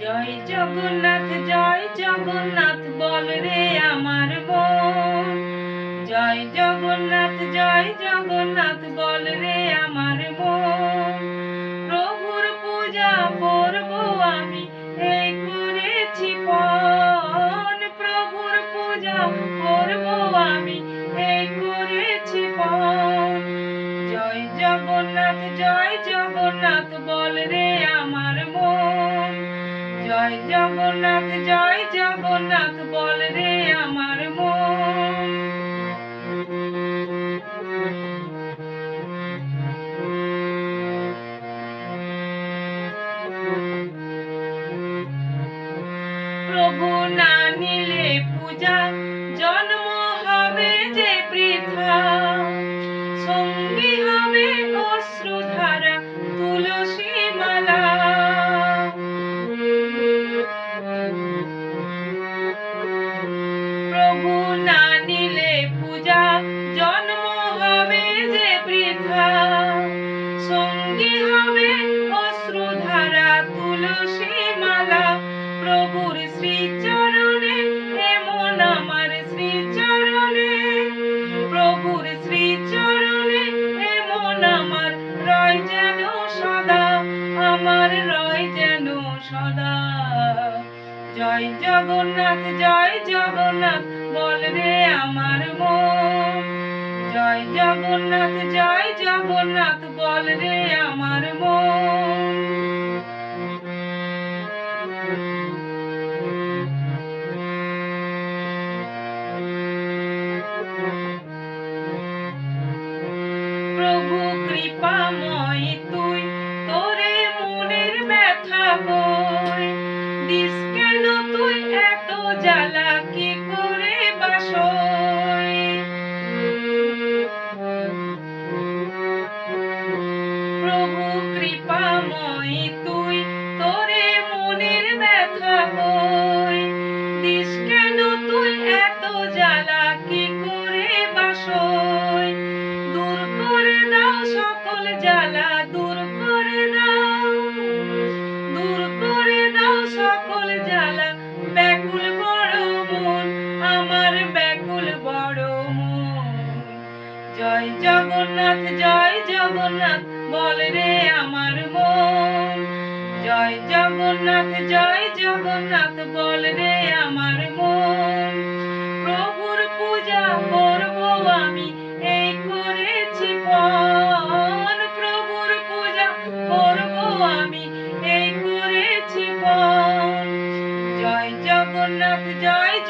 জয় জগন্নাথ বল রে আমার মন। জয় জগন্নাথ বল রে আমার মন। প্রভুর পূজা করব আমি, এই করেছি পণ। প্রভুর পূজা করব আমি, এই করেছি পণ। জয় জগন্নাথ বল রে আমার মন। জয় জগন্নাথ বল রে আমার মন। প্রভু না নিলে পূজা, জন্ম হবে যে বৃথা। সঙ্গী হবে অশ্রুধারা, তুলসী মালা। প্রভু না নিলে পূজা, জন্ম হবে যে বৃথা। সঙ্গী হবে অশ্রুধারা, তুলসী মালা। প্রভুর শ্রীচরণে এমন আমার শ্রীচরণে, প্রভুর শ্রীচরণে এমন আমার রয় যেন সদা, আমার রয় যেন সদা। জয় জগন্নাথ বল রে আমার মন। জয় জগন্নাথ বল রে আমার মন। প্রভু কৃপাময় তুই, তোরে মনের ব্যথা বই। দিস কেন তুই এত জ্বালা, কি করে বাসই। প্রভু কৃপাময় তুই, তোরে মনের ব্যথা বই। দিস কেন তুই এত জ্বালা, কি করে বাসই। দূর করে দাও সকল জ্বালা, দূর করে দাও, দূর করে দাও সকল জ্বালা। ব্যাকুল বড় মন, আমার ব্যাকুল বড় মন। জয় জগন্নাথ বল রে আমার মন। জয় জগন্নাথ বল রে আমার মন। প্রভুর পূজা করব আমি, এই করেছি পণ। প্রভুর পূজা করব আমি, এই করেছি পণ। জয়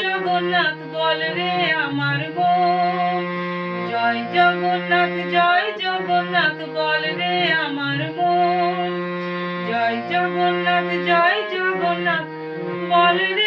জগন্নাথ বল রে আমার মন। জয় জগন্নাথ বল রে আমার মন। জয় জগন্নাথ বল রে